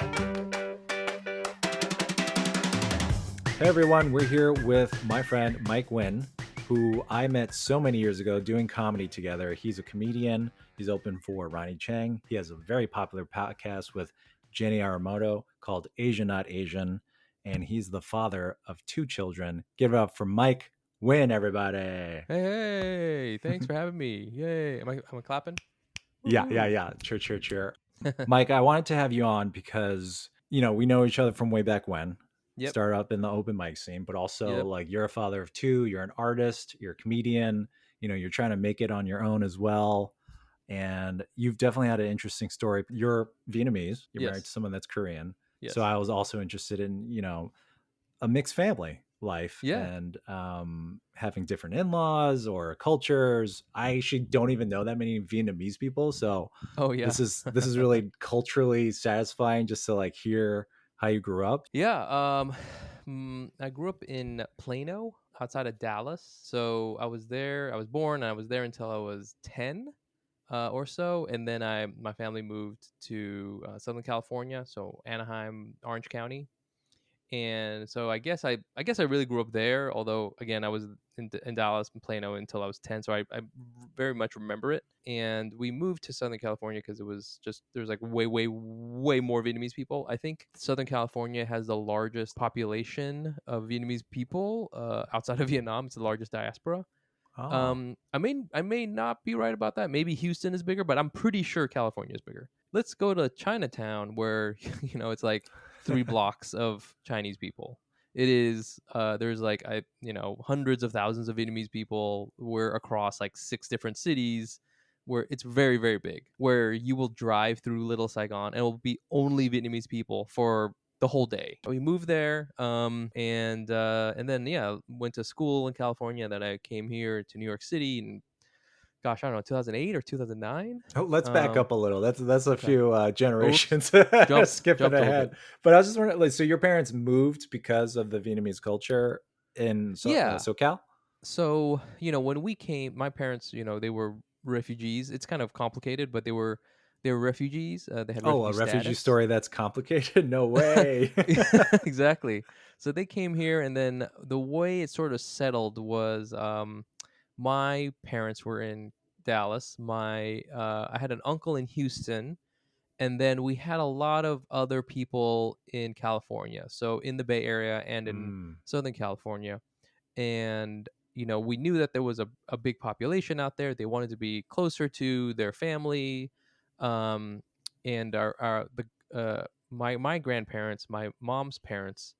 Hey everyone, we're here with my friend Mike Nguyen, who I met so many years ago doing comedy together. He's a comedian. He's open for Ronnie Chang. He has a very popular podcast with Jenny Aramoto called Asian Not Asian, and he's the father of two children. Give it up for Mike Nguyen, everybody. Hey, thanks for having me. Yay. Am I clapping? Yeah, yeah, Woohoo. yeah. Cheer, cheer, cheer. Mike, I wanted to have you on because, we know each other from way back when. Yep. Started up in the open mic scene, but also Yep. like you're a father of two, you're an artist, you're a comedian, you're trying to make it on your own as well. And you've definitely had an interesting story. You're Vietnamese, you're married to Yes. someone that's Korean. So Yes. I was also interested in, a mixed family life Yeah. and having different in-laws or cultures. I actually don't even know that many Vietnamese people, so Oh yeah. this is really culturally satisfying just to like hear how you grew up. Yeah. I grew up in Plano, outside of Dallas. So I was there. I was born. I was there until I was 10 or so, and then my family moved to Southern California, so Anaheim, Orange County. And so I guess I really grew up there. Although again, I was in Dallas and Plano until I was 10, so I very much remember it. And we moved to Southern California because it was just there's like way more Vietnamese people. I think Southern California has the largest population of Vietnamese people outside of Vietnam. It's the largest diaspora. Oh. I may not be right about that. Maybe Houston is bigger, but I'm pretty sure California is bigger. Let's go to Chinatown, where it's like 3 blocks of Chinese people. It is there's like hundreds of thousands of Vietnamese people. We're across like 6 different cities. Where it's very very big. Where you will drive through Little Saigon and it will be only Vietnamese people for the whole day. We moved there, and then yeah, went to school in California. Then I came here to New York City, and gosh, I don't know, 2008 or 2009. Oh, let's back Um, up a little. That's a okay. few Oops, generations skipping jumped a little ahead. bit. But I was just wondering, like, so your parents moved because of the Vietnamese culture in Yeah. SoCal? So when we came, my parents, they were refugees. It's kind of complicated, but they were refugees. They had Oh, refugee a refugee status. story that's complicated? No way. Exactly. So they came here, and then the way it sort of settled was my parents were in Dallas. I had an uncle in Houston, and then we had a lot of other people in California. So in the Bay Area and in Mm. Southern California. And we knew that there was a big population out there. They wanted to be closer to their family. And our the my grandparents, my mom's parents,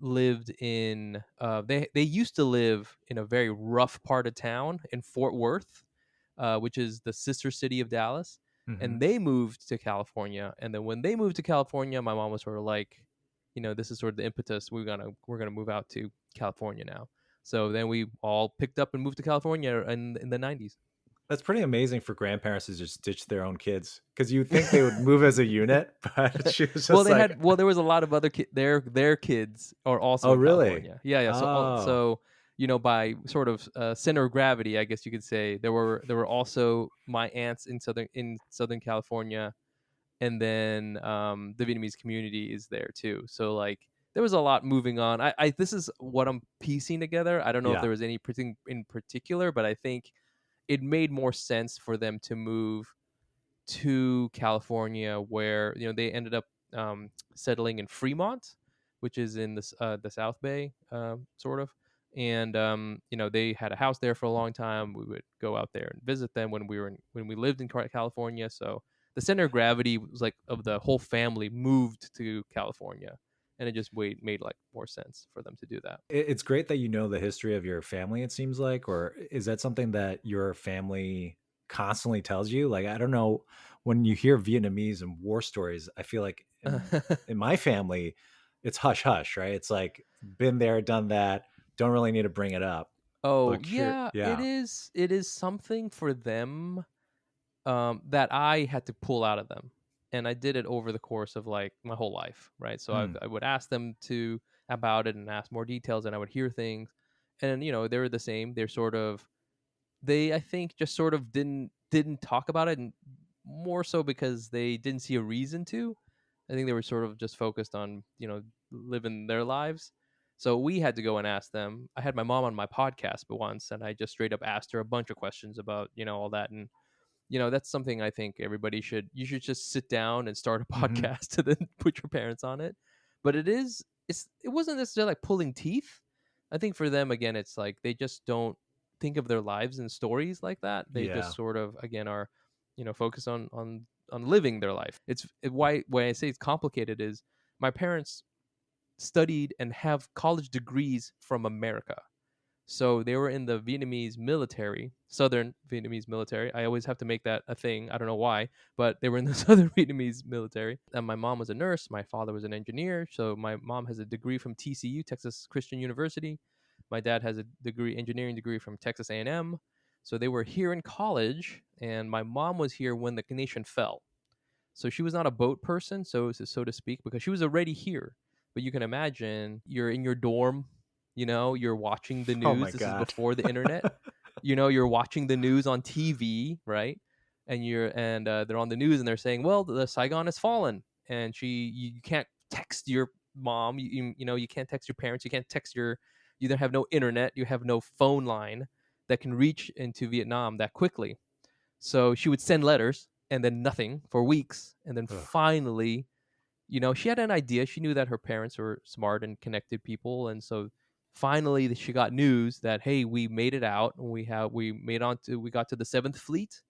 lived in they used to live in a very rough part of town in Fort Worth, which is the sister city of Dallas. Hmm. And they moved to California. And then when they moved to California, my mom was sort of like, this is sort of the impetus. We're gonna move out to California now. So then we all picked up and moved to California in the 90s. That's pretty amazing for grandparents to just ditch their own kids because you would think they would move as a unit, but she was Well, just like, there was a lot of other their kids are also "Oh, in really? California. Yeah, yeah. Oh, By sort of center of gravity, I guess you could say, there were also my aunts in Southern California, and then the Vietnamese community is there too. So like there was a lot moving on. I This is what I'm piecing together. I don't know if yeah, there was anything in particular, but I think it made more sense for them to move to California, where they ended up settling in Fremont, which is in the South Bay, sort of. And they had a house there for a long time. We would go out there and visit them when we lived in California. So the center of gravity was like of the whole family moved to California, and it just made like more sense for them to do that. it's great that you know the history of your family. It seems like, or is that something that your family constantly tells you? Like, I don't know, when you hear Vietnamese and war stories, I feel like in my family, it's hush hush, right? It's like been there, done that. Don't really need to bring it up. Oh But yeah, it yeah. is. It is something for them that I had to pull out of them, and I did it over the course of like my whole life, right? So Hmm. I would ask them to about it and ask more details, and I would hear things, and they were the same. They I think just sort of didn't talk about it, and more so because they didn't see a reason to. I think they were sort of just focused on, living their lives. So we had to go and ask them. I had my mom on my podcast but once, and I just straight up asked her a bunch of questions about, all that. And that's something I think everybody should you should just sit down and start a Hmm. podcast and then put your parents on it. But it wasn't necessarily like pulling teeth. I think for them, again, it's like they just don't think of their lives in stories like that. They Yeah. just sort of, again, are, focused on living their life. Why I say it's complicated is my parents studied and have college degrees from America. So they were in the Vietnamese military, Southern Vietnamese military. I always have to make that a thing. I don't know why, but they were in the Southern Vietnamese military. And my mom was a nurse. My father was an engineer. So my mom has a degree from TCU, Texas Christian University. My dad has a engineering degree from Texas A&M. So they were here in college, and my mom was here when the nation fell. So she was not a boat person, so to speak, because she was already here. But you can imagine you're in your dorm, you're watching the Oh news. my This is God. before the internet. You're watching the news on TV, right? And they're on the news and they're saying, "Well, the Saigon has fallen," and you can't text your mom, you can't text your parents, you can't text you don't have no internet, you have no phone line that can reach into Vietnam that quickly. So she would send letters and then nothing for weeks. And then Ugh. finally, she had an idea. She knew that her parents were smart and connected people. And so finally she got news that, hey, we made it out and we got to the Seventh Fleet.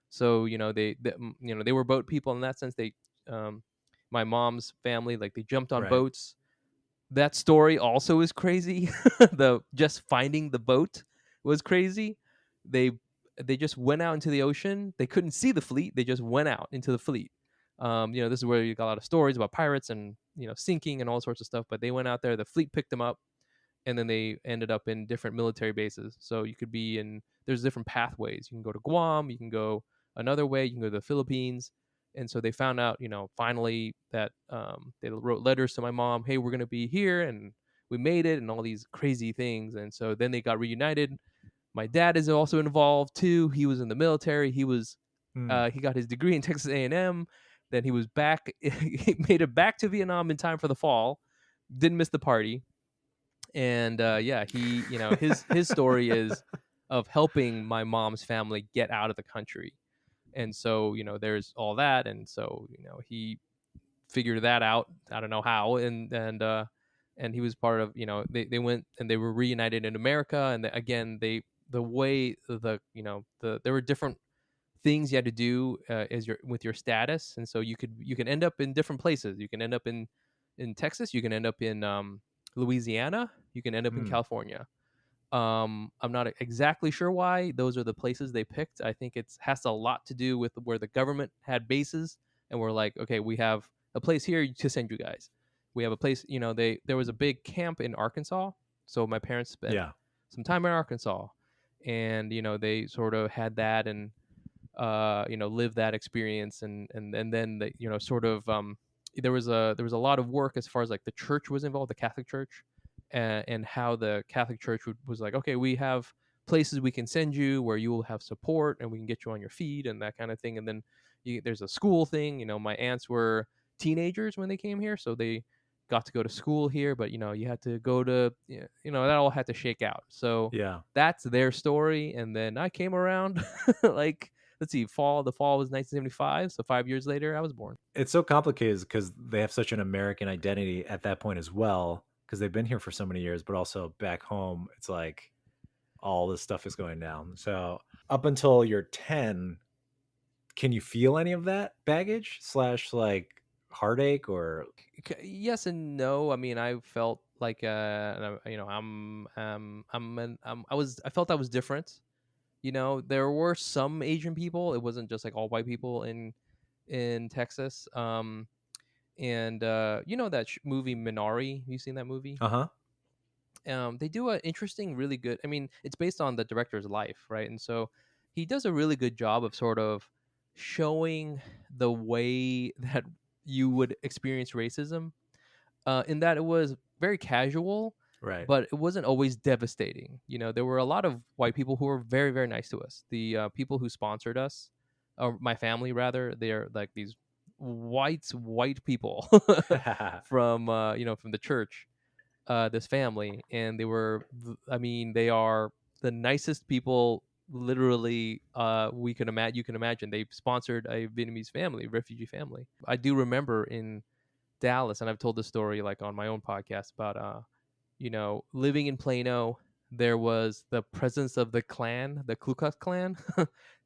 So, they were boat people in that sense. Um, my mom's family, like they jumped on Right. boats. That story also is crazy. The just finding the boat was crazy. They they just went out into the ocean. They couldn't see the fleet. They just went out into the fleet. This is where you got a lot of stories about pirates and sinking and all sorts of stuff. But they went out there. The fleet picked them up, and then they ended up in different military bases. So you could be in there's different pathways. You can go to Guam, you can go another way, you can go to the Philippines. And so they found out, finally that they wrote letters to my mom, hey, we're going to be here and we made it and all these crazy things. And so then they got reunited. My dad is also involved too. He was in the military. Hmm. He got his degree in Texas A&M. Then he was back. He made it back to Vietnam in time for the fall. Didn't miss the party. And yeah, his story is of helping my mom's family get out of the country. And so there's all that. And so he figured that out. I don't know how. And he was part of, they went and they were reunited in America. And again, the way there were different things you had to do as your with your status. And so you can end up in different places. You can end up in Texas. You can end up in Louisiana. You can end up in Hmm. California. I'm not exactly sure why those are the places they picked. I think it's has a lot to do with where the government had bases, and we're like, okay, we have a place here to send you guys. We have a place. There was a big camp in Arkansas, so my parents spent Yeah. some time in Arkansas, and they sort of had that and live that experience. And then sort of there was a lot of work as far as like the church was involved, the Catholic Church, and how the Catholic Church was like, okay, we have places we can send you where you will have support and we can get you on your feet and that kind of thing. And then there's a school thing. My aunts were teenagers when they came here, so they got to go to school here, but you had to go to that all had to shake out. So Yeah. that's their story. And then I came around like, let's see, the fall was 1975, so 5 years later I was born. It's so complicated because they have such an American identity at that point as well, because they've been here for so many years, but also back home, it's like all this stuff is going down. So up until you're 10, can you feel any of that baggage slash like heartache or Yes and no. I mean, I felt like I felt I was different. There were some Asian people. It wasn't just like all white people in Texas. And that movie Minari. Have you seen that movie? uh-huh. They do an interesting, really good. I mean, it's based on the director's life, right? And so he does a really good job of sort of showing the way that you would experience racism. In that it was very casual, Right. but it wasn't always devastating. There were a lot of white people who were very, very nice to us. The people who sponsored us, or my family rather, they're like these. white people from from the church, this family, and I mean, they are the nicest people literally we can imagine. You can imagine they sponsored a Vietnamese family, refugee family. I do remember in Dallas, and I've told this story like on my own podcast about living in Plano, there was the presence of the Klan, the Ku Klux Klan.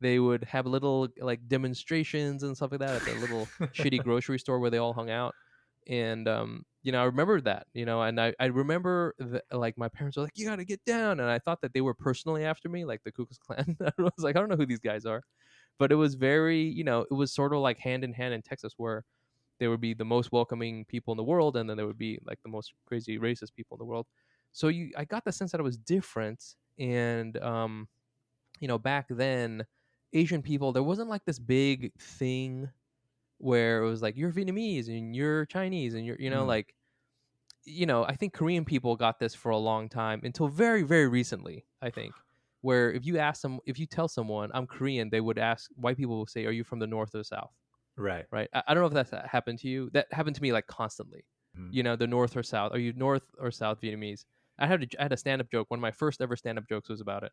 They would have little like demonstrations and stuff like that at the little shitty grocery store where they all hung out. And I remember that, and I remember like my parents were like, "You got to get down," and I thought that they were personally after me, like the Ku Klux Klan. I was like, I don't know who these guys are, but it was very, it was sort of like hand in hand in Texas, where there would be the most welcoming people in the world, and then there would be like the most crazy racist people in the world. So I got the sense that it was different, and back then, Asian people, there wasn't like this big thing where it was like you're Vietnamese and you're Chinese and you're Mm, like I think Korean people got this for a long time until very very recently. I think where if you tell someone I'm Korean, they would ask white people will say, "Are you from the north or the south?" right. Right? I don't know if that's happened to you. That happened to me like constantly. Mm. The North or South. Are you North or South Vietnamese? I had a stand up joke. One of my first ever stand up jokes was about it,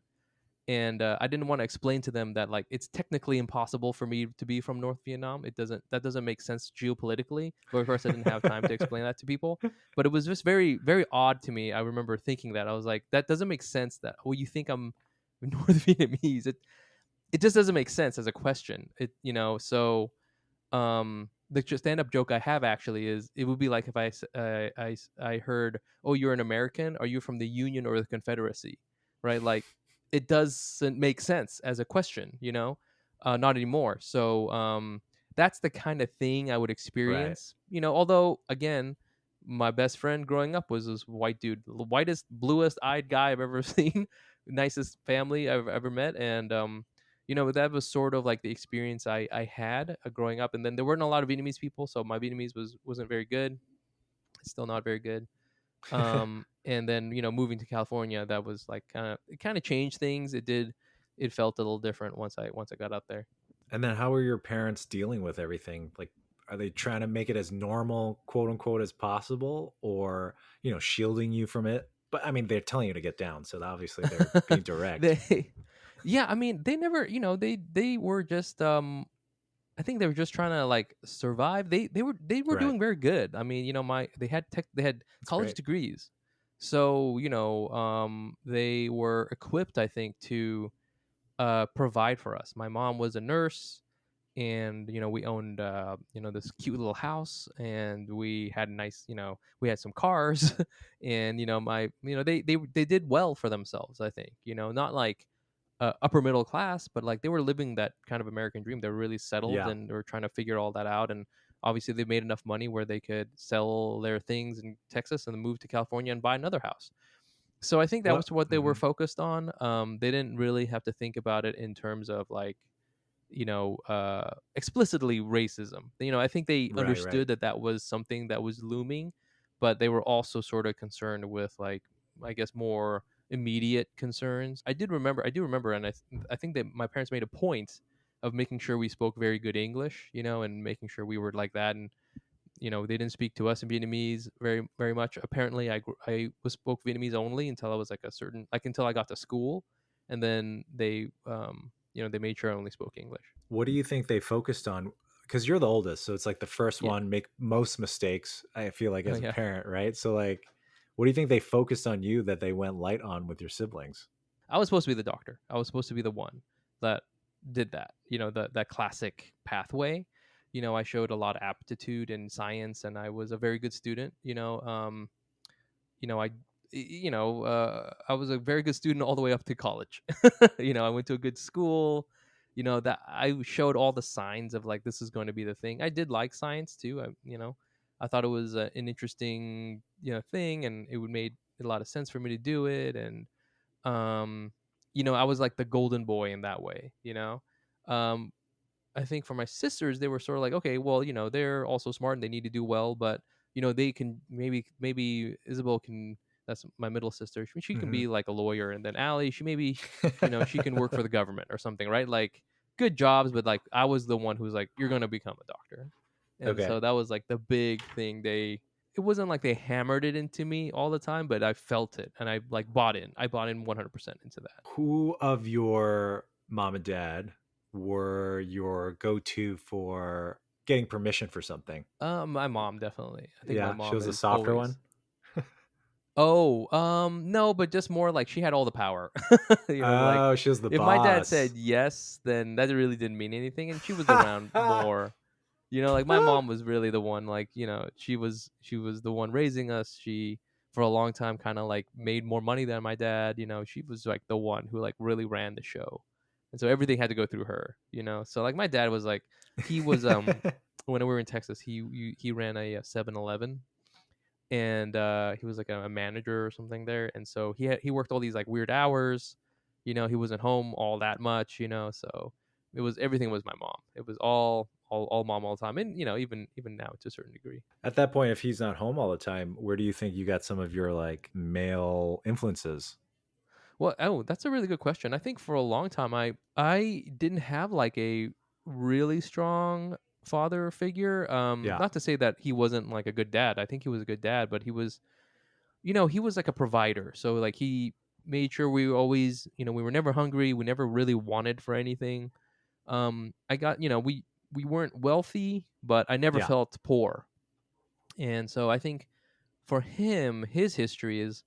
and I didn't want to explain to them that like it's technically impossible for me to be from North Vietnam. That doesn't make sense geopolitically. But of course, I didn't have time to explain that to people. But it was just very very odd to me. I remember thinking that I was like, that doesn't make sense. That you think I'm North Vietnamese? It just doesn't make sense as a question. So the stand-up joke I have actually is it would be like if I heard, "Oh, you're an American, are you from the Union or the Confederacy?" Right? Like it doesn't make sense as a question, not anymore. So that's the kind of thing I would Right. experience, although again, my best friend growing up was this white dude, the whitest bluest eyed guy I've ever seen, nicest family I've ever met. And that was sort of like the experience I had growing up. And then there weren't a lot of Vietnamese people, so my Vietnamese wasn't very good. It's still not very good. And then moving to California, that was like kind of changed things. It did. It felt a little different once I got out there. And then how are your parents dealing with everything? Like, are they trying to make it as normal, quote unquote, as possible, or shielding you from it? But I mean, they're telling you to get down, so obviously they're being direct. they, yeah, I mean, they never, they were just I think they were just trying to like survive. They were Right. doing very good. I mean, they had That's college great. degrees. So, they were equipped, I think, to provide for us. My mom was a nurse, and we owned this cute little house, and we had we had some cars. And my they did well for themselves, I think. Not like upper middle class, but like they were living that kind of American dream. They were really settled, Yeah. and they were trying to figure all that out. And obviously, they made enough money where they could sell their things in Texas and then move to California and buy another house. So I think that What? was what they were Mhm. focused on. They didn't really have to think about it in terms of like explicitly racism. I think they Right. Right. understood that that was something that was looming, but they were also sort of concerned with like, I guess, more immediate concerns. I do remember, and I think that my parents made a point of making sure we spoke very good English, and making sure we were like that. And they didn't speak to us in Vietnamese very very much. Apparently, I was spoke Vietnamese only until I was like until I got to school, and then they made sure I only spoke English. What do you think they focused on? Because you're the oldest, so it's like the first Yeah. one make most mistakes. I feel like Oh as a yeah. parent, right? So like, what do you think they focused on you that they went light on with your siblings? I was supposed to be the doctor. I was supposed to be the one that did that. That classic pathway. I showed a lot of aptitude in science, and I was a very good student. I I was a very good student all the way up to college. I went to a good school. That I showed all the signs of like this is going to be the thing. I did like science too. I thought it was an interesting thing, and it would made a lot of sense for me to do it. And um I was like the golden boy in that way. um I think for my sisters, they were sort of like, okay, well, they're also smart and they need to do well, but they can maybe Isabel can. That's my middle sister. She can Hmm. be like a lawyer, and then Allie, she maybe, she can work for the government or something, right? Like good jobs, but like I was the one who's like, you're gonna become a doctor. And Okay. so that was like the big thing. It wasn't like they hammered it into me all the time, but I felt it and I like bought in. I bought in 100% into that. Who of your mom and dad were your go-to for getting permission for something? My mom definitely. I think my Yeah, she mom was a is softer one. always. Oh, no, but just more like she had all the power. Like Oh, she was the if my dad boss. said yes, then that really didn't mean anything, and she was around more. Like my mom was really the one, like, she was the one raising us. She for a long time kind of like made more money than my dad. She was like the one who like really ran the show. And so everything had to go through her. So like my dad was like he was when we were in Texas, he ran a 7-Eleven, and he was like a manager or something there, and so he worked all these like weird hours. He wasn't home all that much. So everything was my mom. It was all mom all the time, and even now to a certain degree. At that point, if he's not home all the time, where do you think you got some of your like male influences? Well, oh, that's a really good question. I think for a long time I didn't have like a really strong father figure. Yeah. Not to say that he wasn't like a good dad. I think he was a good dad, but he was like a provider. So like he made sure we were always, we were never hungry. We never really wanted for anything. I got, we weren't wealthy, but I never Yeah. felt poor. And so I think for him, his history is,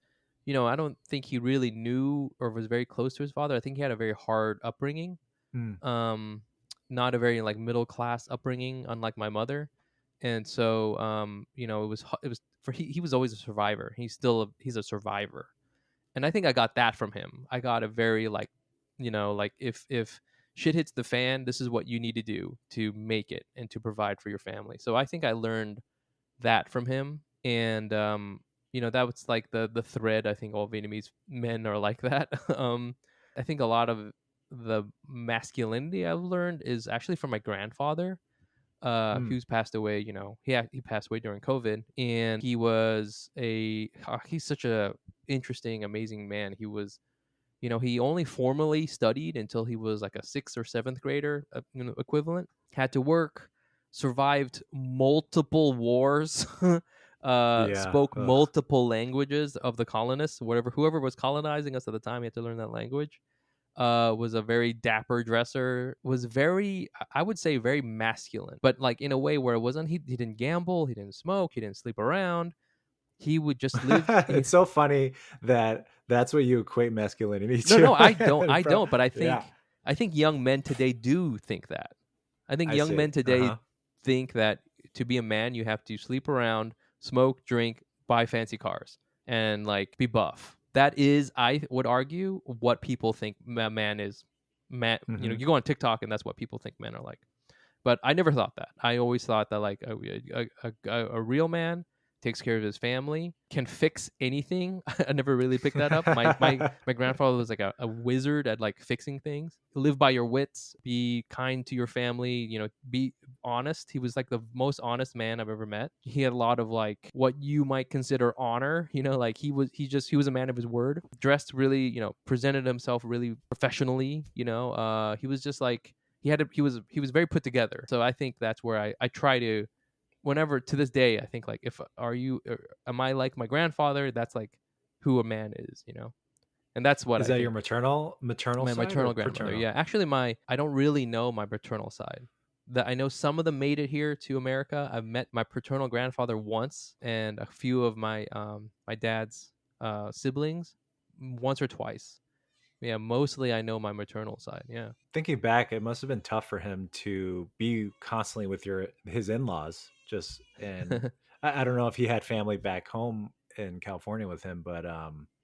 I don't think he really knew or was very close to his father. I think he had a very hard upbringing. Mm, Um, Not a very like middle class upbringing, unlike my mother. And so, it was for he was always a survivor. He's a survivor, and I think I got that from him. I got a very like, like if shit hits the fan, this is what you need to do to make it and to provide for your family. So I think I learned that from him, and that was like the thread. I think all Vietnamese men are like that. I think a lot of the masculinity I've learned is actually from my grandfather, mm, who's passed away. He passed away during COVID, and he's such a interesting, amazing man. He only formally studied until he was like a sixth or seventh grader, equivalent. Had to work, survived multiple wars, yeah. spoke Ugh. multiple languages of the colonists, whoever was colonizing us at the time. He had to learn that language. Was a very dapper dresser. Was very, I would say, very masculine, but like in a way where it wasn't. He didn't gamble. He didn't smoke. He didn't sleep around. He would just live. It's so funny that that's what you equate masculinity No, no, to. I don't. I don't. But I Yeah, think young men today do think that. I think I young see. men today Uh-huh. think that to be a man, you have to sleep around, smoke, drink, buy fancy cars, and like be buff. That is, I would argue, what people think a man is. Man, Hmm. you go on TikTok and that's what people think men are like. But I never thought that. I always thought that like a real man takes care of his family, can fix anything. I never really picked that up. My grandfather was like a wizard at like fixing things. Live by your wits, be kind to your family, be honest. He was like the most honest man I've ever met. He had a lot of like what you might consider honor, like he was a man of his word. Dressed really, presented himself really professionally, he was just like he was very put together. So I think that's where I try to, whenever to this day, I think like, if are you am I like my grandfather? That's like who a man is. And that's what Is I that your think. maternal My side or maternal grandmother, paternal? yeah. Actually, my I don't really know my paternal side. That I know some of them made it here to America. I've met my paternal grandfather once, and a few of my dad's siblings once or twice. Yeah, mostly I know my maternal side. Yeah. Thinking back, it must have been tough for him to be constantly with his in-laws. Just and I don't know if he had family back home in California with him, but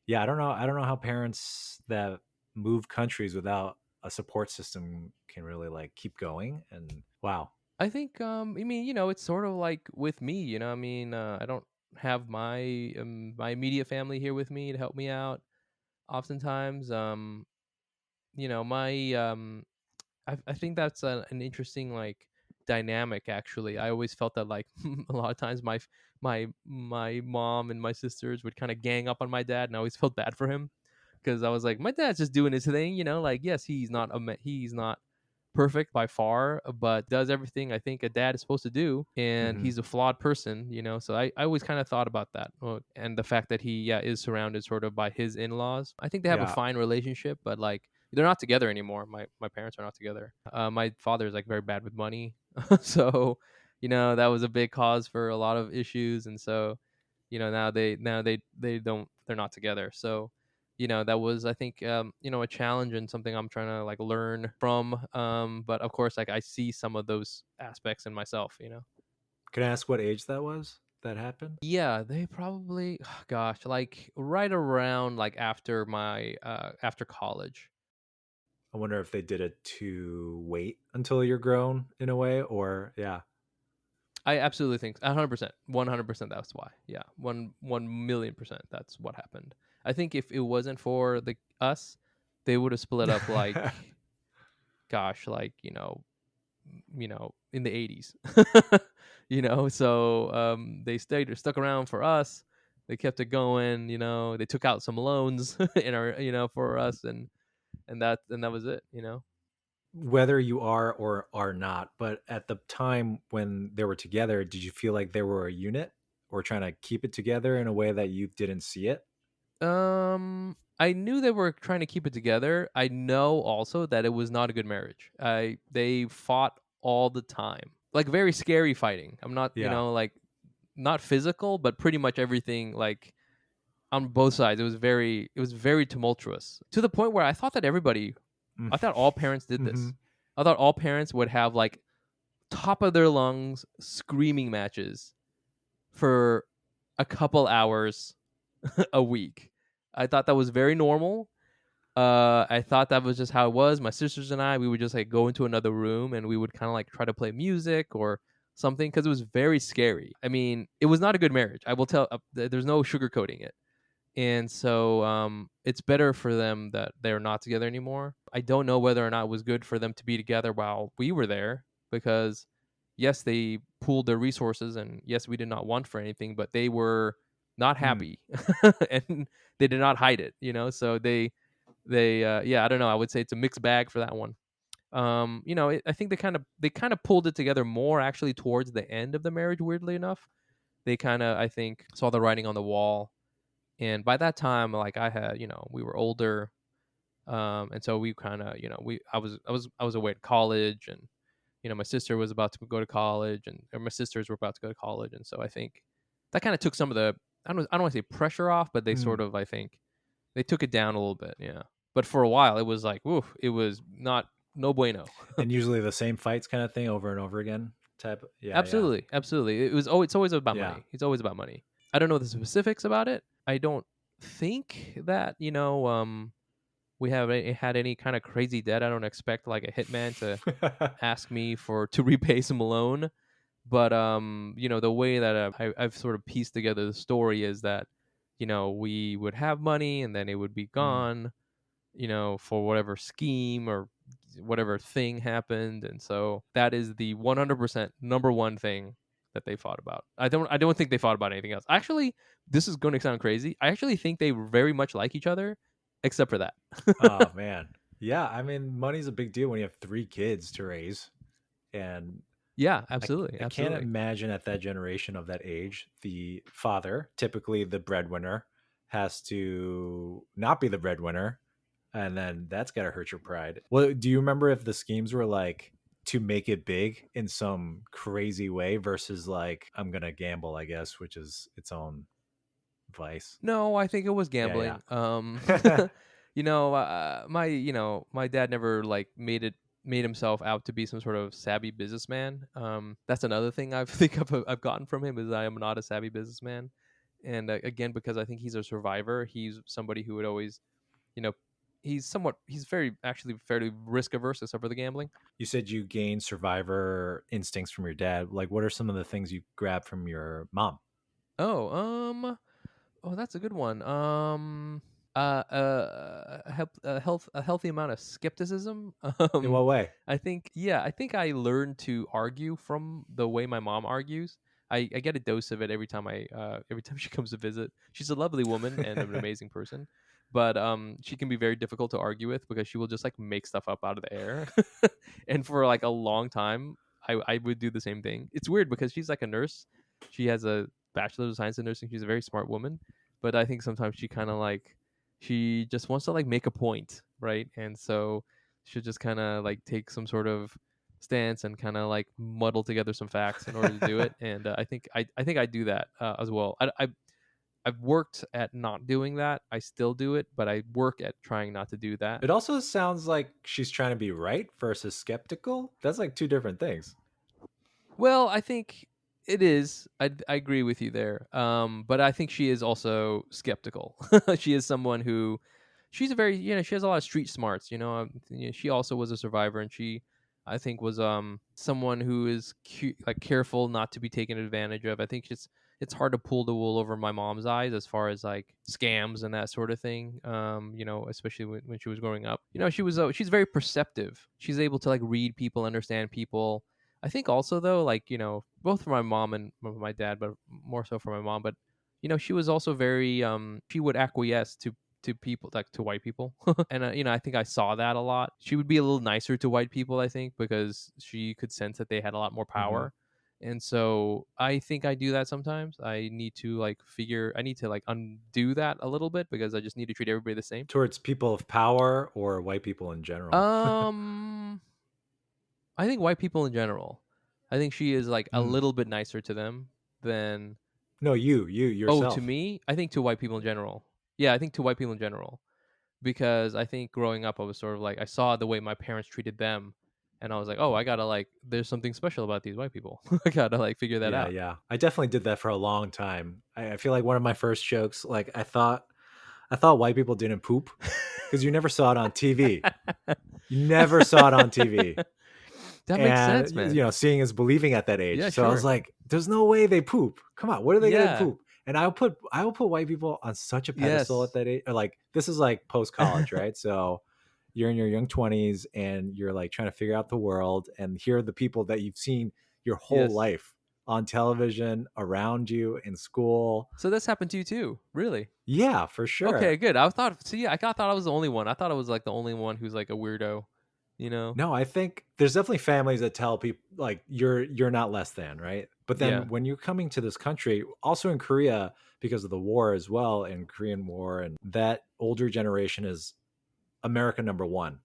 yeah, I don't know. I don't know how parents that move countries without a support system can really like keep going. And wow. I think, I mean, it's sort of like with me, I mean, I don't have my immediate family here with me to help me out. Oftentimes, my I think that's an interesting like dynamic. Actually, I always felt that like a lot of times my mom and my sisters would kind of gang up on my dad, and I always felt bad for him because I was like, my dad's just doing his thing. Like, yes, he's not perfect by far, but does everything I think a dad is supposed to do, and Hmm. he's a flawed person, so I always kind of thought about that. And the fact that he, yeah, is surrounded sort of by his in-laws. I think they have a Yeah. fine relationship, but like they're not together anymore. My parents are not together. My father is like very bad with money, so that was a big cause for a lot of issues, and so now they don't, they're not together. So that was, I think, a challenge and something I'm trying to like learn from. But of course, like I see some of those aspects in myself. Can I ask what age that was that happened? Yeah, they probably, gosh, like right around like after college. I wonder if they did it to wait until you're grown in a way, or yeah. I absolutely think 100%, 100%. That's why. Yeah, 1,000,000%. That's what happened. I think if it wasn't for the us, they would have split up like, gosh, like in the 80s. So they stuck around for us. They kept it going. They took out some loans in our for us, and that was it. Whether you are or are not, but at the time when they were together, did you feel like they were a unit or trying to keep it together in a way that you didn't see it? I knew they were trying to keep it together. I know also that it was not a good marriage. They fought all the time, like very scary fighting. I'm not, Yeah. like not physical, but pretty much everything, like on both sides. It was very tumultuous to the point where Mm. I thought all parents did Hmm. this. I thought all parents would have like top of their lungs screaming matches for a couple hours a week. I thought that was very normal. I thought that was just how it was. My sisters and I, we would just like go into another room and we would kind of like try to play music or something because it was very scary. I mean, it was not a good marriage. I will tell. There's no sugarcoating it. And so it's better for them that they're not together anymore. I don't know whether or not it was good for them to be together while we were there, because yes, they pooled their resources, and yes, we did not want for anything, but they were not Mm. happy and they did not hide it. So they yeah, I don't know, I would say it's a mixed bag for that one. I think they kind of pulled it together more actually towards the end of the marriage, weirdly enough. They kind of, I think, saw the writing on the wall, and by that time, like I had, we were older, and so we kind of, we I was away at college, and my sister was about to go to college, and or my sisters were about to go to college, and so I think that kind of took some of the, I don't want to say pressure off, but they Mm. sort of, I think, they took it down a little bit, yeah. But for a while, it was like, woof, it was not no bueno. And usually the same fights kind of thing over and over again type. Yeah, yeah. Absolutely, absolutely. It's always about Yeah. money. It's always about money. I don't know the specifics about it. I don't think that we have had any kind of crazy debt. I don't expect like a hitman to ask me for to repay some loan. But the way that I've sort of pieced together the story is that we would have money and then it would be Mm. gone, for whatever scheme or whatever thing happened. And so that is the 100% number one thing that they fought about. I don't think they fought about anything else. Actually, this is going to sound crazy. I actually think they very much like each other, except for that. Oh man. Yeah, I mean, money's a big deal when you have three kids to raise, and Yeah, I absolutely, I can't absolutely. imagine at that generation of that age, the father, typically the breadwinner, has to not be the breadwinner, and then that's gotta hurt your pride. Well, do you remember if the schemes were like to make it big in some crazy way versus like I'm gonna gamble, I guess, which is its own vice. No, I think it was Yeah, gambling. yeah. My dad never like made himself out to be some sort of savvy businessman. That's another thing I think I've gotten from him, is I am not a savvy businessman. And again, because I think he's a survivor, he's somebody who would always, you know, he's very actually fairly risk averse except for the gambling. You said you gained survivor instincts from your dad. Like, what are some of the things you grabbed from your mom? Oh, oh, that's a good one. A healthy amount of skepticism. In what way? I think I learned to argue from the way my mom argues. I get a dose of it every time she comes to visit. She's a lovely woman and an amazing person, but she can be very difficult to argue with because she will just like make stuff up out of the air. And for like a long time, I would do the same thing. It's weird because she's like a nurse. She has a bachelor's of science in nursing. She's a very smart woman, but I think sometimes she kind of like she just wants to like make a point, right? And so she'll just kind of like take some sort of stance and kind of like muddle together some facts in order to do it. And I think I do that as well. I've worked at not doing that. I still do it, but I work at trying not to do that. It also sounds like she's trying to be right versus skeptical. That's like two different things. Well, I think it is. I agree with you there. But I think she is also skeptical. She is someone who she's a very she has a lot of street smarts. She also was a survivor, and she I think was someone who is like careful not to be taken advantage of. I think it's hard to pull the wool over my mom's eyes as far as like scams and that sort of thing. Especially when she was growing up. She's very perceptive. She's able to like read people, understand people. I think also though, like, both for my mom and my dad, but more so for my mom, but she was also very she would acquiesce to people like to white people. And I think I saw that a lot. She would be a little nicer to white people, I think, because she could sense that they had a lot more Hmm. power. And so I think I do that sometimes. I need to like undo that a little bit because I just need to treat everybody the same. Towards people of power or white people in general. Um I think white people in general. I think she is like a Mm. little bit nicer to them than No, you to yourself. me. I think to white people in general. Yeah, I think to white people in general because I think growing up I was sort of like I saw the way my parents treated them and I was like, "Oh, I got to like there's something special about these white people." I got to like figure that Yeah, out. yeah. I definitely did that for a long time. I feel like one of my first jokes, like I thought white people didn't poop because you never saw it on TV. You never saw it on TV. That makes And sense, man. seeing is believing at that age. Yeah, So I was sure. like, there's no way they poop. Come on, what are they gonna Yeah. poop? And I will put white people on such a pedestal at Yes. that age. Or like this is like post college, right? So you're in your young 20s and you're like trying to figure out the world, and here are the people that you've seen your whole Yes. life on television, around you, in school. So this happened to you too, really? Yeah, for Okay, sure. good. I thought see, I thought I was the only one. I thought I was like the only one who's like a weirdo, you know? No, I think there's definitely families that tell people like you're not less than, right? But Yeah. then when you're coming to this country, also in Korea because of the war as well, and Korean War, and that older generation is America number one.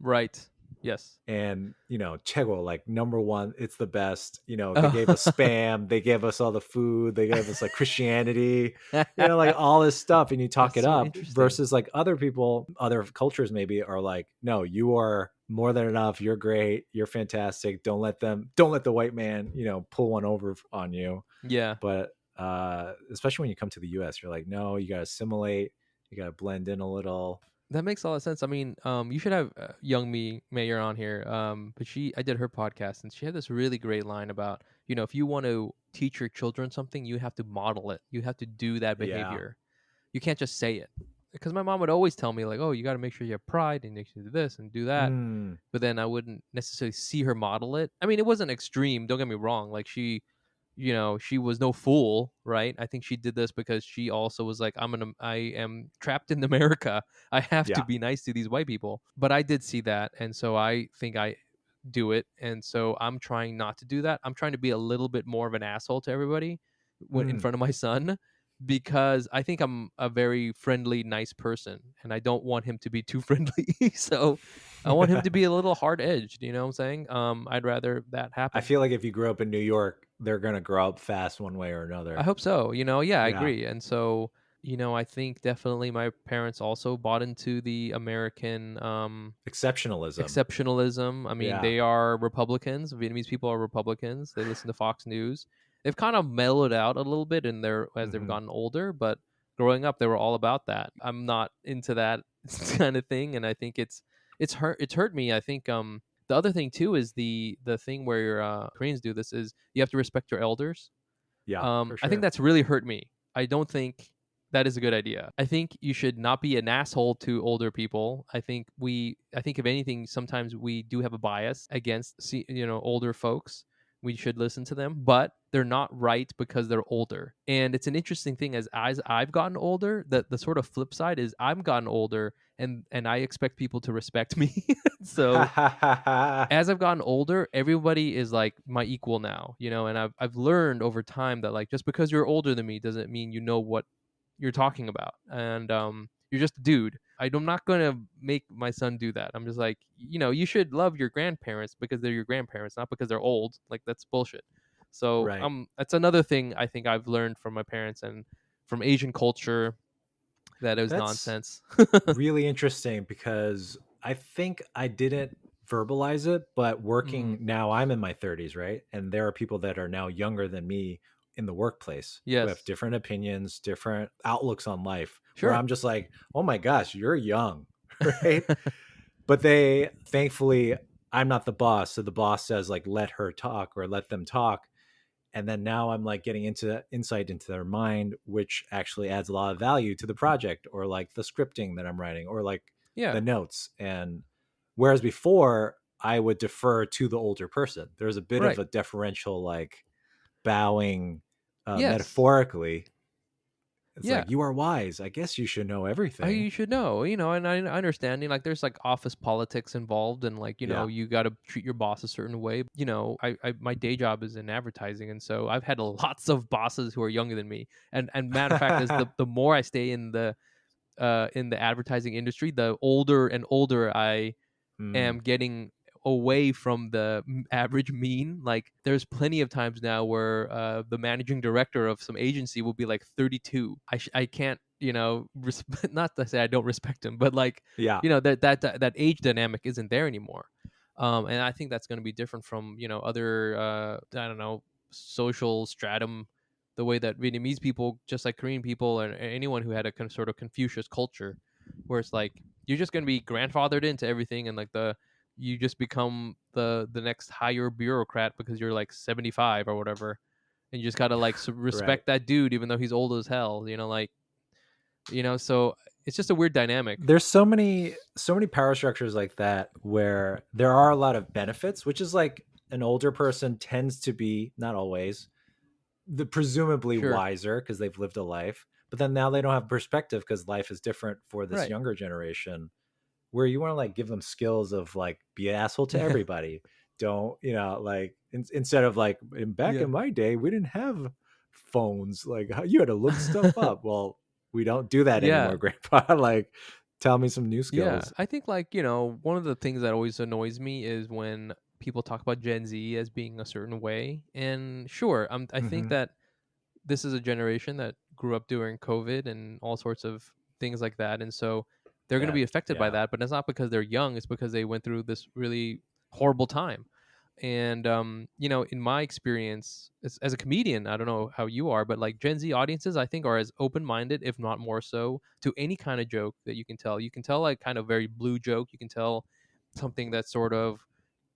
Right. Yes. And Chego, like number one, it's the best. They gave us spam, they gave us all the food, they gave us like Christianity, like all this stuff, and you talk That's it so up interesting. versus like other people, other cultures maybe are like, no, you are more than enough, you're great, you're fantastic, don't let the white man pull one over on you. Yeah. But especially when you come to the US, you're like, no, you got to assimilate, you got to blend in a little. That makes a lot of sense. I mean, you should have young me Mayor on here. But I did her podcast, and she had this really great line about, if you want to teach your children something, you have to model it. You have to do that Yeah. behavior. You can't just say it. Because my mom would always tell me like, "Oh, you got to make sure you have pride and you should do this and do that." Mm, But then I wouldn't necessarily see her model it. I mean, it wasn't extreme. Don't get me wrong. Like she was no fool, right? I think she did this because she also was like, I am trapped in America. I have to yeah. be nice to these white people. But I did see that, and so I think I do it, and so I'm trying not to do that. I'm trying to be a little bit more of an asshole to everybody when in Mm. front of my son because I think I'm a very friendly, nice person, and I don't want him to be too friendly. So I want him to be a little hard edged. You know what I'm saying? I'd rather that I happen. feel like if you grow up in New York, they're gonna grow up fast one way or I another. hope so. Yeah, I Yeah. agree. And so, I think definitely my parents also bought into the American Exceptionalism. exceptionalism. I mean, Yeah. they are Republicans. Vietnamese people are Republicans. They listen to Fox News. They've kind of mellowed out a little bit in their as they've Hmm. gotten older, but growing up they were all about that. I'm not into that kind of thing, and I think it's hurt me. I think the other thing too is the thing where Koreans do this is you have to respect your elders. Yeah, for I think sure. that's really hurt me. I don't think that is a good idea. I think you should not be an asshole to older people. I think if anything, sometimes we do have a bias against older folks. We should listen to them, but they're not right because they're older. And it's an interesting thing as I've gotten older, the sort of flip side is I've gotten older and I expect people to respect me. So as I've gotten older, everybody is like my equal now, and I've learned over time that like just because you're older than me doesn't mean you know what you're talking about. And you're just a dude. I'm not gonna make my son do that. I'm just like, you should love your grandparents because they're your grandparents, not because they're old. Like that's bullshit. So Right. that's another thing I think I've learned from my parents and from Asian culture that is That's nonsense. really interesting because I think I didn't verbalize it, but Hmm. working now, I'm in my 30s, right? And there are people that are now younger than me in the workplace who have Yes. different opinions, different outlooks on life, where Sure. I'm just like, oh my gosh, you're young, right? But they, thankfully, I'm not the boss. So the boss says, like, let her talk or let them talk. And then now I'm like getting into insight into their mind, which actually adds a lot of value to the project or like the scripting that I'm writing or like Yeah. the notes. And whereas before I would defer to the older person, there's a bit of Right. a deferential like bowing, Yes. metaphorically. It's Yeah. like, you are wise, I guess you should know everything. You should know, and I understand, like, there's like office politics involved, and like, Yeah. you got to treat your boss a certain way. I my day job is in advertising, and so I've had lots of bosses who are younger than me. And matter of fact, is the more I stay in the advertising industry, the older and older I Mm, am getting away from the average mean. Like, there's plenty of times now where the managing director of some agency will be like 32. I can't, not to say I don't respect him, but like, yeah. that age dynamic isn't there anymore. And I think that's going to be different from other I don't know, social stratum. The way that Vietnamese people, just like Korean people, and anyone who had a kind of sort of Confucius culture, where it's like you're just going to be grandfathered into everything, and like you just become the next higher bureaucrat because you're like 75 or whatever, and you just gotta like Right. respect that dude even though he's old as hell. Like, so it's just a weird dynamic. There's so many power structures like that where there are a lot of benefits, which is like an older person tends to be, not always, the presumably Sure. wiser because they've lived a life, but then now they don't have perspective because life is different for this Right. younger generation, where you want to like give them skills of like be an asshole to everybody. Don't, like instead of like back Yeah. in my day we didn't have phones, like you had to look stuff up. Well, we don't do that Yeah. anymore, grandpa. Like, tell me some new Yeah, skills. I think, like, one of the things that always annoys me is when people talk about Gen Z as being a certain way. And sure, I think Hmm. that this is a generation that grew up during COVID and all sorts of things like that, and so they're going to That, be affected by yeah. that. But it's not because they're young; it's because they went through this really horrible time. And in my experience as a comedian, I don't know how you are, but like Gen Z audiences, I think, are as open-minded, if not more so, to any kind of joke that you can tell. You can tell like kind of very blue joke. You can tell something that's sort of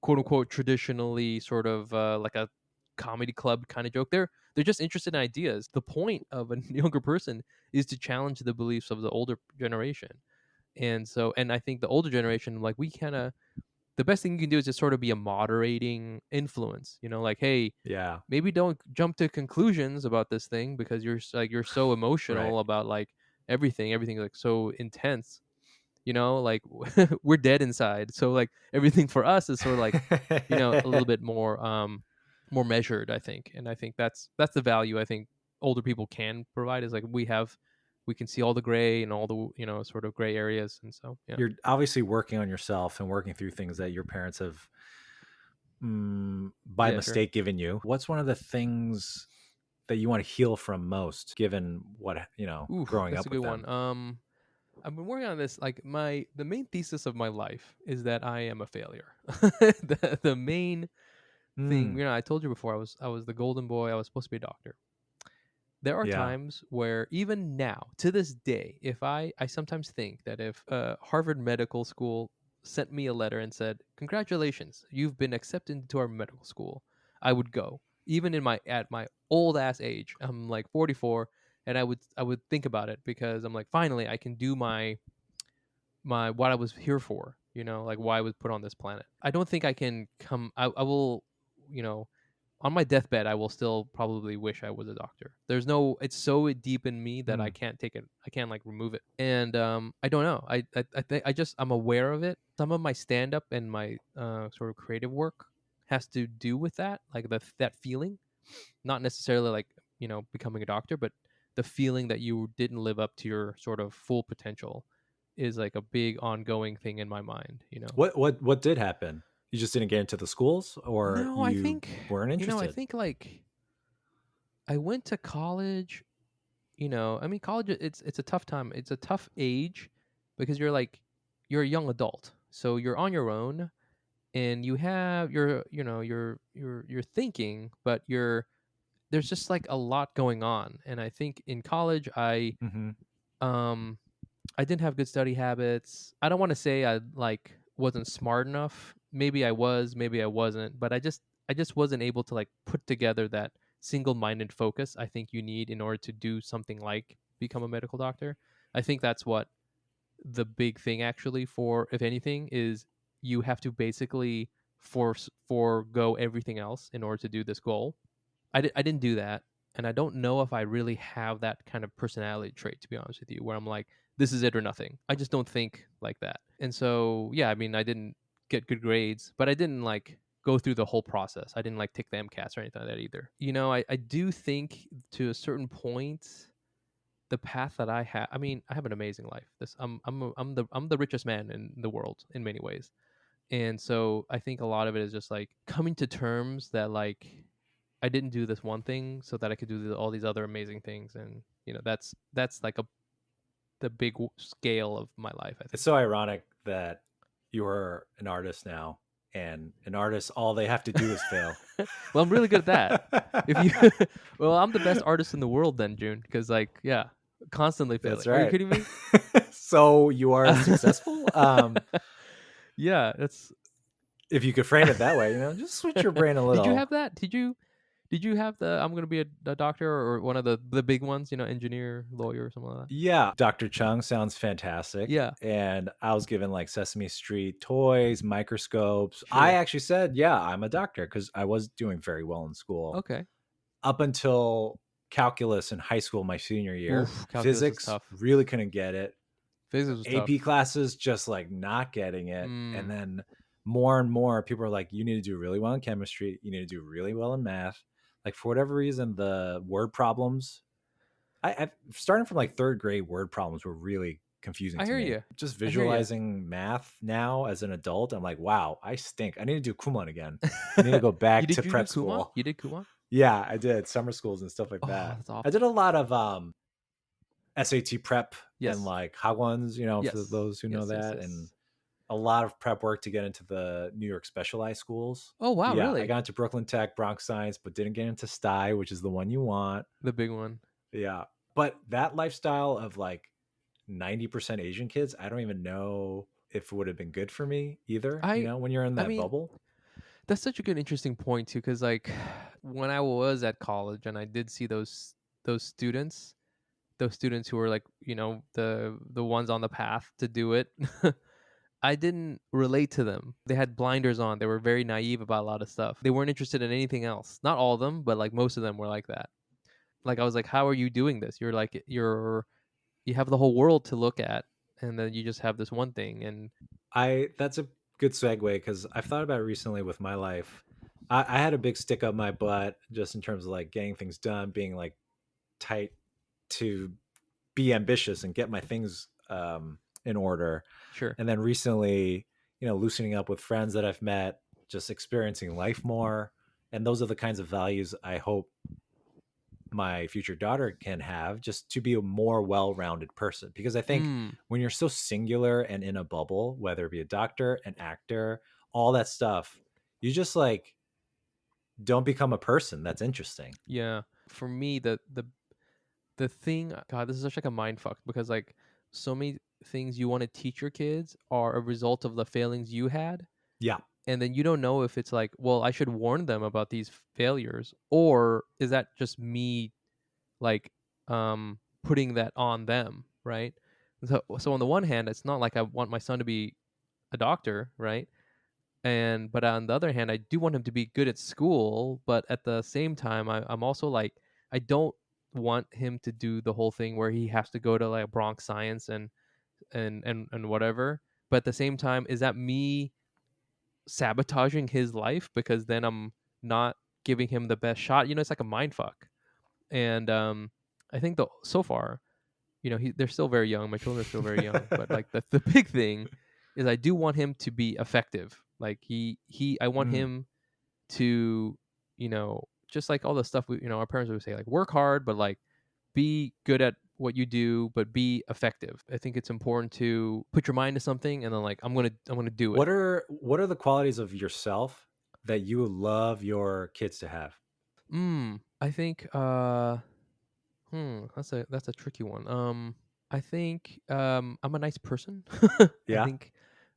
quote unquote traditionally sort of like a comedy club kind of joke. They're just interested in ideas. The point of a younger person is to challenge the beliefs of the older generation. And I think the older generation, like, we kind of, the best thing you can do is just sort of be a moderating influence. Like, hey, Yeah. maybe don't jump to conclusions about this thing because you're so Right. emotional about like everything like so intense. Like, we're dead inside, so like everything for us is sort of like a little bit more measured, I think. And I think that's the value I think older people can provide, is like we can see all the gray and all the sort of gray areas. And so yeah. You're obviously working on yourself and working through things that your parents have, by Yeah, sure. mistake given you. What's one of the things that you want to heal from most, given what, Oof, growing that's a up good with one. them? I've been working on this. Like, the main thesis of my life is that I am a failure. The main thing, Mm, I told you before, I was the golden boy. I was supposed to be a doctor. There are yeah. times where even now, to this day, if I sometimes think that if Harvard Medical School sent me a letter and said, "Congratulations, you've been accepted into our medical school," I would go. Even at my old ass age, I'm like 44, and I would think about it because I'm like, finally, I can do my what I was here for. Like, why I was put on this planet. I don't think I can come. I will, you know on my deathbed, I will still probably wish I was a doctor. There's no It's so deep in me that I Mm. can't take it. I can't like remove it. And I don't know. I think I'm aware of it. Some of my stand up and my sort of creative work has to do with that, like that feeling, not necessarily like, becoming a doctor, but the feeling that you didn't live up to your sort of full potential is like a big ongoing thing in my mind. What did happen? You just didn't get into the schools, or No, I you think, weren't I interested? think like I went to college. I mean, college, it's a tough time. It's a tough age because you're a young adult, so you're on your own, and you have your you're thinking, but there's just like a lot going on. And I think in college, Hmm. um I didn't have good study habits. I don't want to say I like wasn't smart enough. Maybe I was, maybe I wasn't, but I just wasn't able to like put together that single-minded focus I think you need in order to do something like become a medical doctor. I think that's what the big thing actually, for if anything, is you have to basically forego everything else in order to do this goal. I didn't do that, and I don't know if I really have that kind of personality trait, to be honest with you, where I'm like, "This is it or nothing." I just don't think like that. And so, yeah, I mean, I didn't get good grades, but I didn't, like, go through the whole process. I didn't, like, take the MCATs or anything like that either. I do think to a certain point, the path that I mean, I have an amazing life. I'm the richest man in the world in many ways. And so I think a lot of it is just, like, coming to terms that, like, I didn't do this one thing so that I could do all these other amazing things. And that's like the big scale of my life, I It's think. so ironic that you are an artist now, and an artist, all they have to do is fail. Well, I'm really good at that. If you Well, I'm the best artist in the world then, June, because like, yeah, constantly That's failing. Are you right. kidding me? So you are successful. Yeah, that's If you could frame it that way, just switch your brain a Did you little. have that? Did you have the I'm gonna be a doctor, or one of the big ones, engineer, lawyer, or something like that? Yeah, Dr. Chung sounds fantastic. Yeah, And I was given like Sesame Street toys, microscopes. I sure. actually said, yeah, I'm a doctor because I was doing very well in school Okay. up until calculus in high school, my senior year. Oof, calculus is Physics, tough. really couldn't get it. Physics was AP tough. classes, just like not getting it. And Mm. then more and more people are like, you need to do really well in chemistry. You need to do really well in math. Like, for whatever reason, the word problems, I starting from like third grade, word problems were really confusing I to hear me. you. Just I hear you. visualizing math now as an adult, I'm like, wow, I stink. I need to do Kumon again. I need to go back to You do prep Kumon? school. You did Kumon? Yeah, I did summer schools and stuff like Oh, that. that's I did awesome. a lot of SAT prep and Yes. like Hagwons, for Yes. those who know Yes, yes, that, and yes. a lot of prep work to get into the New York specialized schools. Oh, wow, Yeah, I really? got into Brooklyn Tech, Bronx Science, but didn't get into STY, which is the one you want. The big one. Yeah. But that lifestyle of like 90% Asian kids, I don't even know if it would have been good for me either, I when you're in I that mean, bubble. that's such a good interesting point too, because like, when I was at college and I did see those students, who were like, the ones on the path to do it, I didn't relate to them. They had blinders on. They were very naive about a lot of stuff. They weren't interested in anything else. Not all of them, but like most of them were like that. Like, I was like, "How are you doing this? You have the whole world to look at, and then you just have this one thing." And I That's a good segue because I've thought about it recently with my life. I had a big stick up my butt just in terms of like getting things done, being like tight to be ambitious and get my things in order. sure. And then recently, loosening up with friends that I've met, just experiencing life more. And those are the kinds of values I hope my future daughter can have, just to be a more well-rounded person. Because I think Mm, when you're so singular and in a bubble, whether it be a doctor, an actor, all that stuff, you just like don't become a person that's interesting. yeah. For me, the thing, God, this is such like a mind fuck, because like, so many things you want to teach your kids are a result of the failings you had, Yeah. and then you don't know if it's like, well, I should warn them about these failures, or is that just me, like, putting that on them, right? So on the one hand, it's not like I want my son to be a doctor, right? And but on the other hand, I do want him to be good at school, but at the same time, I'm also like, I don't want him to do the whole thing where he has to go to like Bronx Science and whatever. But at the same time, is that me sabotaging his life because then I'm not giving him the best shot? It's like a mind fuck. And I think the so far, they're still very young. My children are still very young, but like the big thing is I do want him to be effective. Like I want Mm. him to, just like all the stuff our parents would say, like work hard, but like be good at what you do, but be effective. I think it's important to put your mind to something and then like I'm gonna do it. What are the qualities of yourself that you would love your kids to have? I think that's a tricky one. I think I'm a nice person. I Yeah. think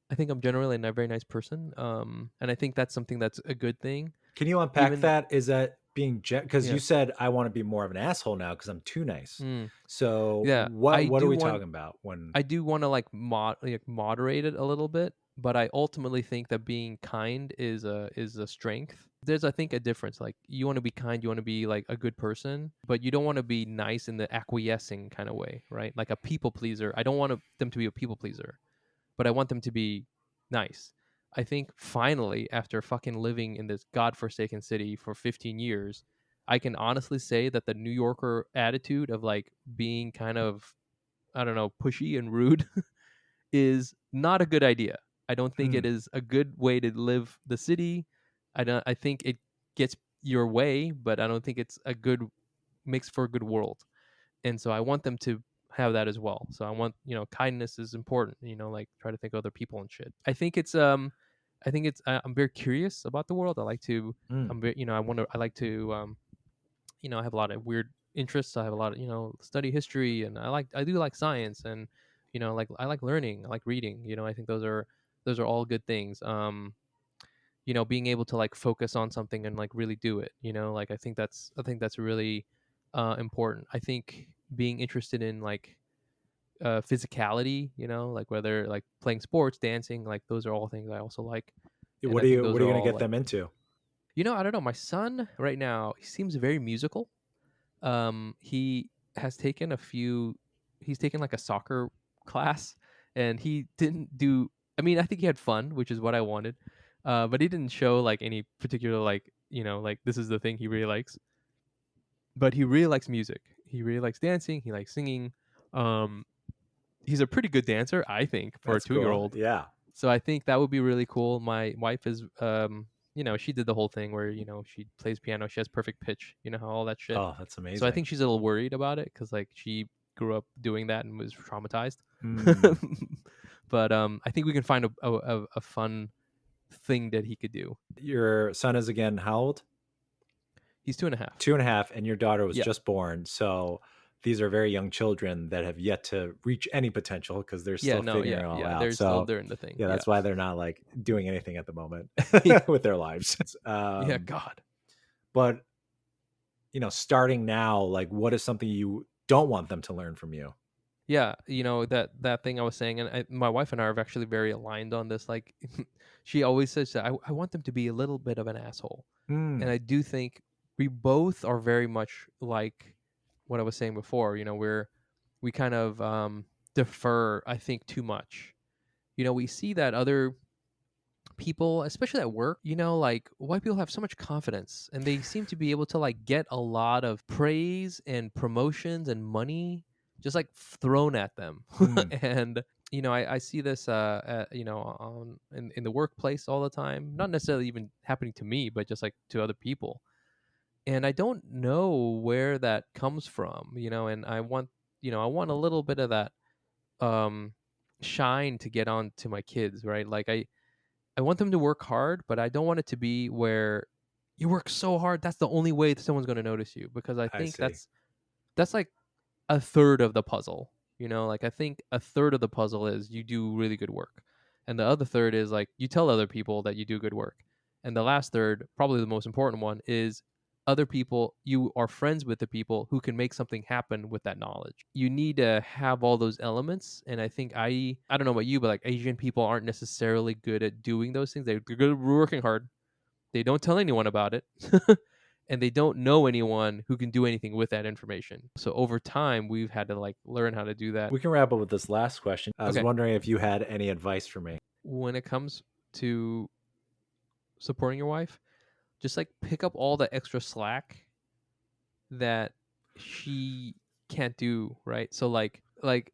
I think I'm generally a very nice person. And I think that's something that's a good thing. Can you unpack Even that? Is that being because you yeah. said I want to be more of an asshole now because I'm too nice. Mm, So yeah. what are we talking about when I do want to like moderate it a little bit, but I ultimately think that being kind is a strength. There's I think a difference. Like you want to be kind, you want to be like a good person, but you don't want to be nice in the acquiescing kind of way, right? Like a people pleaser. I don't want them to be a people pleaser, but I want them to be nice. I think finally, after fucking living in this godforsaken city for 15 years, I can honestly say that the New Yorker attitude of like being kind of, I don't know, pushy and rude is not a good idea. I don't think it Hmm. is a good way to live the city. I think it gets your way, but I don't think it's a good makes for a good world. And so I want them to have that as well. So I want, kindness is important, like try to think of other people and shit. I'm very curious about the world. I like to Mm. I'm very, I like to I have a lot of weird interests. I have a lot of, study history, and I do like science, and like I like learning, I like reading. I think those are all good things. Being able to like focus on something and like really do it. Like I think that's really important. I think being interested in like physicality, like whether like playing sports, dancing, like those are all things I also like, and I think those What are are you gonna all get like, them into? I don't know. My son right now, he seems very musical. He has taken a few he's taken like a soccer class, and he didn't do I mean, I think he had fun, which is what I wanted. But he didn't show like any particular like, like this is the thing he really likes. But he really likes music. He really likes dancing, he likes singing. Um he's a pretty good dancer, I think, for a That's cool. 2-year-old. Yeah. So I think that would be really cool. My wife is she did the whole thing where, she plays piano, she has perfect pitch, how all that shit. Oh, that's So I amazing. think she's a little worried about it cuz like she grew up doing that and was traumatized. Mm. But I think we can find a fun thing that he could do. Your son is again how old? He's 2.5. 2.5, and your daughter was Yeah. just born. So these are very young children that have yet to reach any potential because they're Yeah, still no, figuring yeah, it all yeah. out. They're still So doing the thing. yeah, Yeah. that's why they're not like doing anything at the moment Yeah. with their lives. Yeah, God. But starting now, like, what is something you don't want them to learn from you? Yeah, that thing I was saying, and my wife and I are actually very aligned on this. Like, she always says that I want them to be a little bit of an asshole, and Mm. I do think we both are very much like what I was saying before. We kind of defer, I think, too much. We see that other people, especially at work, like white people have so much confidence and they seem to be able to like get a lot of praise and promotions and money just like thrown at them. Mm. And I see this in the workplace all the time, not necessarily even happening to me, but just like to other people. And I don't know where that comes from, and I want a little bit of that um shine to get on to my kids, right? Like I want them to work hard, but I don't want it to be where you work so hard that's the only way that someone's going to notice you, because I I think see. that's like a third of the puzzle. Like I think a third of the puzzle is you do really good work. And the other third is like you tell other people that you do good work. And the last third, probably the most important one, is other people, you are friends with the people who can make something happen with that knowledge. You need to have all those elements. And I think I don't know about you, but like Asian people aren't necessarily good at doing those things. They're good at working hard. They don't tell anyone about it. And they don't know anyone who can do anything with that information. So over time, we've had to like learn how to do that. We can wrap up with this last question. I was Okay. wondering if you had any advice for me. When it comes to supporting your wife, just like pick up all the extra slack that she can't do, right? So like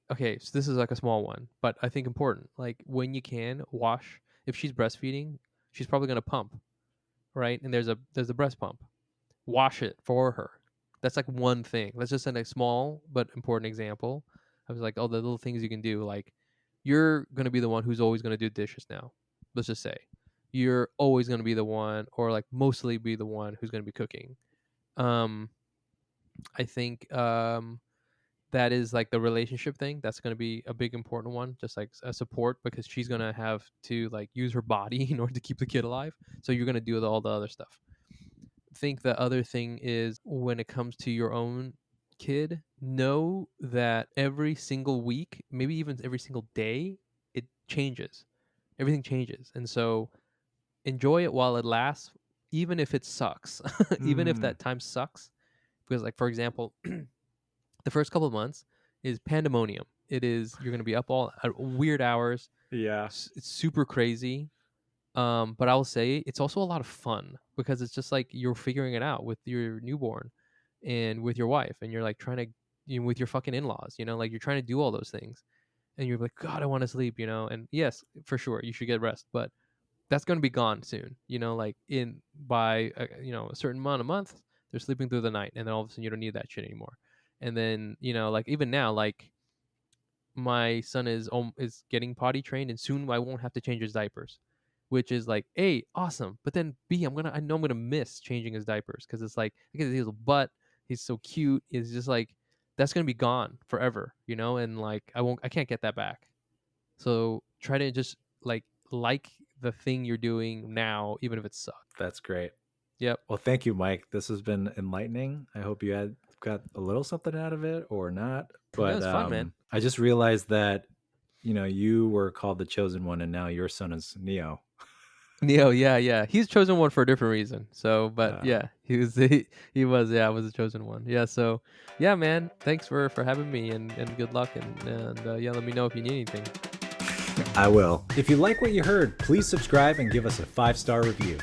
okay, so this is like a small one, but I think important. Like when you can wash, if she's breastfeeding, she's probably going to pump, right? And there's a breast pump. Wash it for her. That's like one thing. Let's just send a small but important example. I was like, oh, the little things you can do. Like, you're gonna be the one who's always gonna do dishes now. Let's just say you're always gonna be the one, or like mostly be the one who's gonna be cooking. Um, I think that is like the relationship thing. That's gonna be a big important one, just like a support because she's gonna have to like use her body in order to keep the kid alive. So you're gonna do all the other stuff. Think the other thing is when it comes to your own kid, know that every single week, maybe even every single day, it changes. Everything changes. And so enjoy it while it lasts, even if it sucks, even if Mm, that time sucks. Because, like, for example, the first couple of months is pandemonium. It is, you're going to be up all at weird hours. yeah, It's super crazy. But I will say it's also a lot of fun because it's just like you're figuring it out with your newborn and with your wife, and you're like trying to, with your fucking in-laws, like you're trying to do all those things, and you're like, God, I want to sleep, and yes, for sure, you should get rest, but that's going to be gone soon, like in by a certain amount of months, they're sleeping through the night, and then all of a sudden you don't need that shit anymore, and then like even now, like my son is getting potty trained, and soon I won't have to change his diapers, which is like A, awesome, but then B, I know I'm gonna miss changing his diapers because it's like I get his little butt, he's so cute, it's just like that's gonna be gone forever, and like I can't get that back. So try to just like the thing you're doing now, even if it sucks. that's great. Yep. Well, thank you, Mike. This has been enlightening. I hope you had got a little something out of it or not. That But was fun, man. I just realized that you were called the chosen one, and now your son is Neo. Neo, yeah. He's chosen one for a different reason. So, but Uh, yeah, he was a chosen one. Yeah, so yeah, man. Thanks for having me and good luck and yeah, let me know if you need anything. I will. If you like what you heard, please subscribe and give us a 5-star review.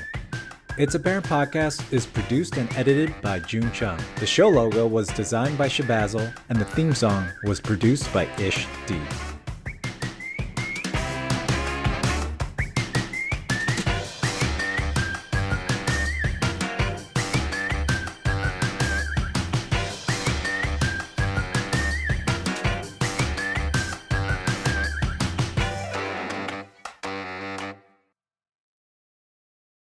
It's a Parent Podcast is produced and edited by June Chung. The show logo was designed by Shabazzle, and the theme song was produced by Ish D.